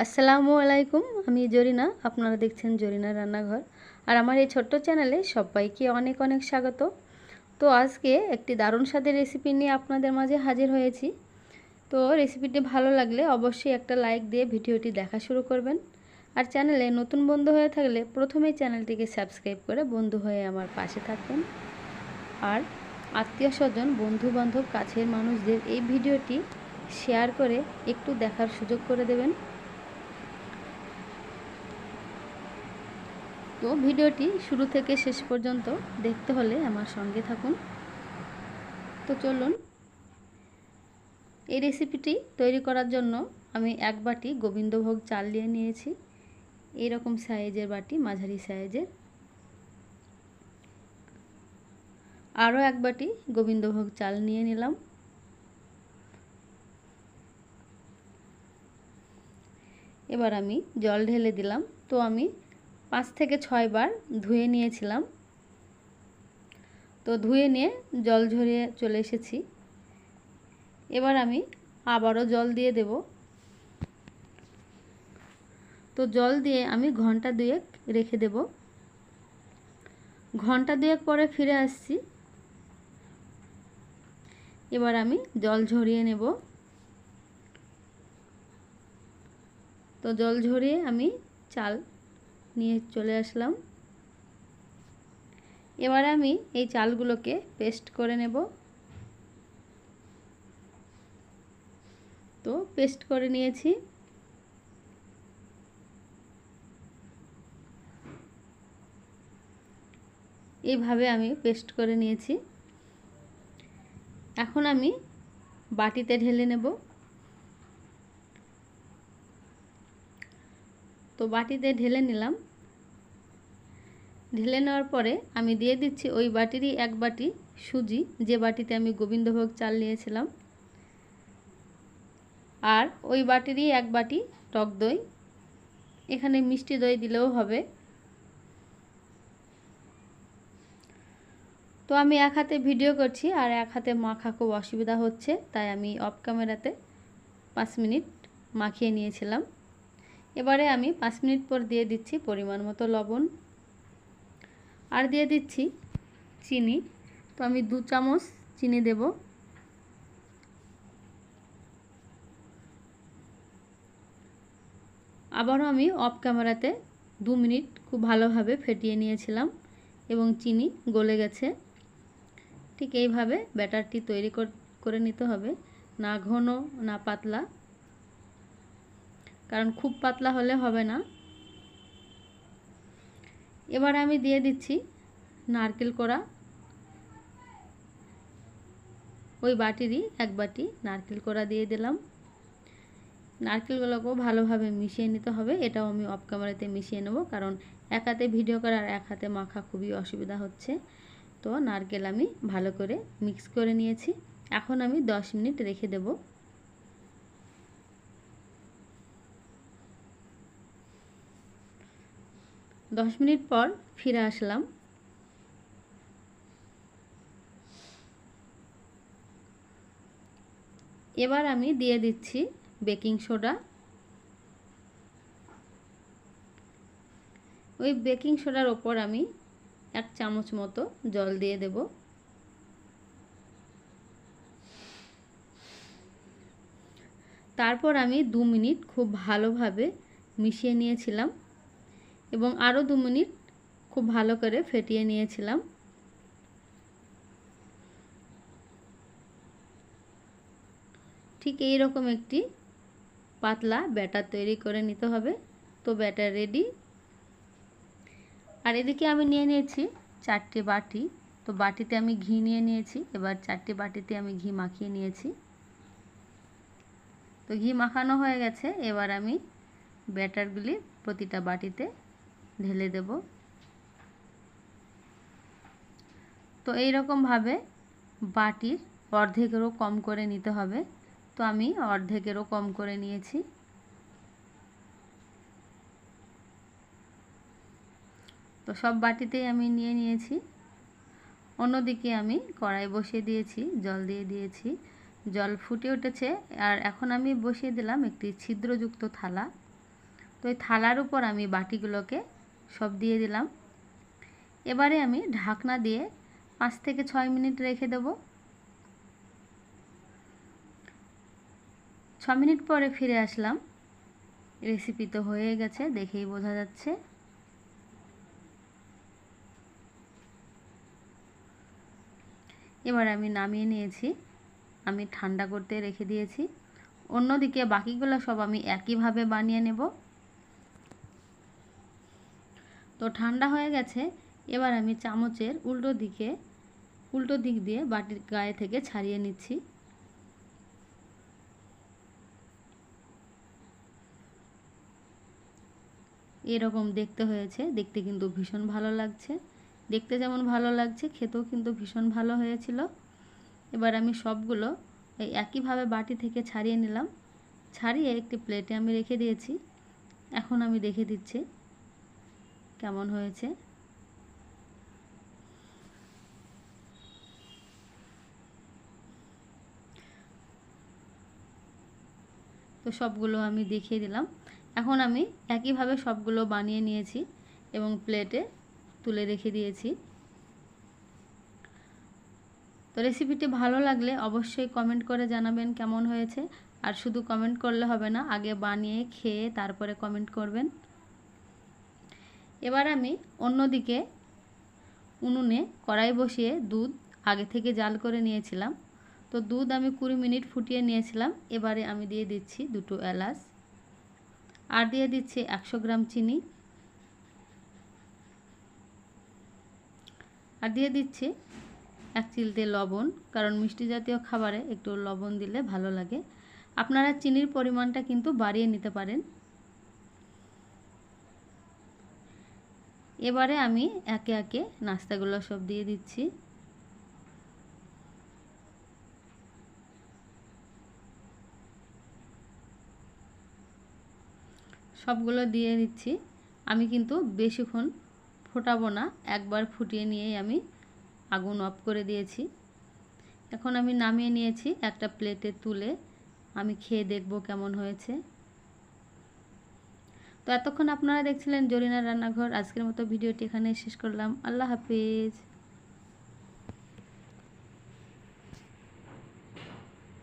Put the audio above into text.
আসসালামু আলাইকুম। আমি জরিনা, আপনারা দেখছেন জরিনা রান্নাঘর। আর আমার এই ছোট্ট চ্যানেলে সবাইকে অনেক অনেক স্বাগত। তো আজকে একটি দারুণ স্বাদের রেসিপি নিয়ে আপনাদের মাঝে হাজির হয়েছি। তো রেসিপিটি ভালো লাগলে অবশ্যই একটা লাইক দিয়ে ভিডিওটি দেখা শুরু করবেন। আর চ্যানেলে নতুন বন্ধু হয়ে থাকলে প্রথমেই চ্যানেলটিকে সাবস্ক্রাইব করে বন্ধু হয়ে আমার পাশে থাকবেন। আর আত্মীয় স্বজন, বন্ধু বান্ধব, কাছের মানুষদের এই ভিডিওটি শেয়ার করে একটু দেখার সুযোগ করে দেবেন। তো ভিডিওটি শুরু থেকে শেষ পর্যন্ত দেখতে হলে আমার সঙ্গে থাকুন। তো চলুন, এই রেসিপিটি তৈরি করার জন্য আমি এক বাটি গোবিন্দভোগ চাল নিয়ে নিয়েছি। এইরকম সাইজের বাটি, মাঝারি সাইজের। আরও এক বাটি গোবিন্দভোগ চাল নিয়ে নিলাম। এবার আমি জল ঢেলে দিলাম। তো আমি 5 থেকে 6 বার ধুয়ে নিয়েছিলাম। তো ধুয়ে নিয়ে জল ঝরিয়ে চলে এসেছি। এবার আমি আবারও জল দিয়ে দেব। তো জল দিয়ে আমি ঘন্টা দুয়েক রেখে দেব। ঘন্টা দুয়েক পরে ফিরে আসছি। এবার আমি জল ঝরিয়ে নেব। তো জল ঝরিয়ে আমি চাল নিয়ে চলে আসলাম। এবার আমি এই চালগুলোকে পেস্ট করে নেব। তো পেস্ট করে নিয়েছি। এইভাবে আমি পেস্ট করে নিয়েছি। এখন আমি বাটিতে ঢেলে নেব। তো বাটিতে ঢেলে নিলাম। ঢেলে নেওয়ার পরে আমি দিয়ে দিচ্ছি ওই বাটিরই এক বাটি সুজি, যে বাটিতে আমি গোবিন্দভোগ চাল নিয়েছিলাম। আর ওই বাটিরই এক বাটি টক দই। এখানে মিষ্টি দই দিলেও হবে। তো আমি এক হাতে ভিডিও করছি আর এক হাতে মাখা খুব অসুবিধা হচ্ছে, তাই আমি অফ ক্যামেরাতে 5 মিনিট মাখিয়ে নিয়েছিলাম। এবারে আমি 5 মিনিট পর দিয়ে দিচ্ছি পরিমাণ মতো লবণ, আর দিয়ে দিচ্ছি চিনি। তো আমি 2 চামচ চিনি দেব। আবারও আমি অফ ক্যামেরাতে 2 মিনিট খুব ভালোভাবে ফেটিয়ে নিয়েছিলাম এবং চিনি গলে গেছে। ঠিক এইভাবে ব্যাটারটি তৈরি করে নিতে হবে, না ঘন না পাতলা, কারণ খুব পাতলা হলে হবে না। এবার আমি দিয়ে দিচ্ছি নারকেল কোড়া। ওই বাটিরই এক বাটি নারকেল কোড়া দিয়ে দিলাম। নারকেলগুলোকেও ভালোভাবে মিশিয়ে নিতে হবে। এটাও আমি অফ ক্যামেরাতে মিশিয়ে নেব, কারণ এক হাতে ভিডিও করা আর এক হাতে মাখা খুবই অসুবিধা হচ্ছে। তো নারকেল আমি ভালো করে মিক্স করে নিয়েছি। এখন আমি 10 মিনিট রেখে দেব। 10 মিনিট পর ফিরে আসলাম। এবার আমি দিয়ে দিচ্ছি বেকিং সোডা। ওই বেকিং সোডার ওপর আমি 1 চামচ মতো জল দিয়ে দেব। তারপর আমি 2 মিনিট খুব ভালোভাবে মিশিয়ে নিয়েছিলাম এবং আরও 2 মিনিট খুব ভালো করে ফেটিয়ে নিয়েছিলাম। ঠিক এই রকম একটি পাতলা ব্যাটার তৈরি করে নিতে হবে। তো ব্যাটার রেডি। আর এদিকে আমি নিয়ে নিয়েছি 4টে বাটি। তো বাটিতে আমি ঘি নিয়ে নিয়েছি। এবার 4টে বাটিতে আমি ঘি মাখিয়ে নিয়েছি। তো ঘি মাখানো হয়ে গেছে। এবার আমি ব্যাটারগুলি প্রতিটা বাটিতে ঢেলে দেব। তো এই রকমভাবে বাটির অর্ধেকেরও কম করে নিতে হবে। তো আমি অর্ধেকেরও কম করে নিয়েছি। তো সব বাটিতেই আমি নিয়ে নিয়েছি। অন্যদিকে আমি কড়াই বসিয়ে দিয়েছি, জল দিয়ে দিয়েছি। জল ফুটে উঠেছে। আর এখন আমি বসিয়ে দিলাম একটি ছিদ্রযুক্ত থালা। তো এই থালার উপর আমি বাটিগুলোকে সব দিয়ে দিলাম। এবারে আমি ঢাকনা দিয়ে 5 থেকে 6 মিনিট রেখে দেব। 6 মিনিট পরে ফিরে আসলাম। রেসিপি তো হয়ে গেছে, দেখেই বোঝা যাচ্ছে। এবার আমি নামিয়ে নিয়েছি, আমি ঠান্ডা করতে রেখে দিয়েছি। অন্যদিকে বাকিগুলো সব আমি একইভাবে বানিয়ে নেব। তো ঠান্ডা হয়ে গেছে। এবার আমি চামচের উল্টো দিক দিয়ে বাটির গায়ে থেকে ছাড়িয়ে নিচ্ছি। এরকম দেখতে হয়েছে, দেখতে কিন্তু ভীষণ ভালো লাগছে। দেখতে যেমন ভালো লাগছে, খেতেও কিন্তু ভীষণ ভালো হয়েছিল। এবার আমি সবগুলো এই একইভাবে বাটি থেকে ছাড়িয়ে নিলাম। ছাড়িয়ে একটি প্লেটে আমি রেখে দিয়েছি। এখন আমি দেখে দিচ্ছি কেমন হয়েছে। তো সবগুলো আমি দেখিয়ে দিলাম। এখন আমি একইভাবে সবগুলো বানিয়ে নিয়েছি এবং প্লেটে তুলে রেখে দিয়েছি। তো রেসিপিটি ভালো লাগলে অবশ্যই কমেন্ট করে জানাবেন কেমন হয়েছে। আর শুধু কমেন্ট করলে হবে না, আগে বানিয়ে খেয়ে তারপরে কমেন্ট করবেন। এবার আমি অন্যদিকে উনুনে কড়াই বসিয়ে দুধ আগে থেকে জাল করে নিয়েছিলাম। তো দুধ আমি 20 মিনিট ফুটিয়ে নিয়েছিলাম। এবারে আমি দিয়ে দিচ্ছি 2টো এলাচ, আর দিয়ে দিচ্ছি 100 গ্রাম চিনি, আর দিয়ে দিচ্ছি 1 চিলতে লবণ, কারণ মিষ্টি জাতীয় খাবারে একটু লবণ দিলে ভালো লাগে। আপনারা চিনির পরিমাণটা কিন্তু বাড়িয়ে নিতে পারেন। এবারে আমি একে একে নাস্তাগুলো সব দিয়ে দিচ্ছি। সবগুলো দিয়ে দিচ্ছি। আমি কিন্তু বেশিক্ষণ ফোটাবো না, একবার ফুটিয়ে নিয়েই আমি আগুন অফ করে দিয়েছি। এখন আমি নামিয়ে নিয়েছি, একটা প্লেটে তুলে আমি খেয়ে দেখব কেমন হয়েছে। তো এতক্ষণ আপনারা দেখছিলেন জরিনার রান্নাঘর। আজকের মতো ভিডিওটি এখানে শেষ করলাম। আল্লাহ হাফেজ।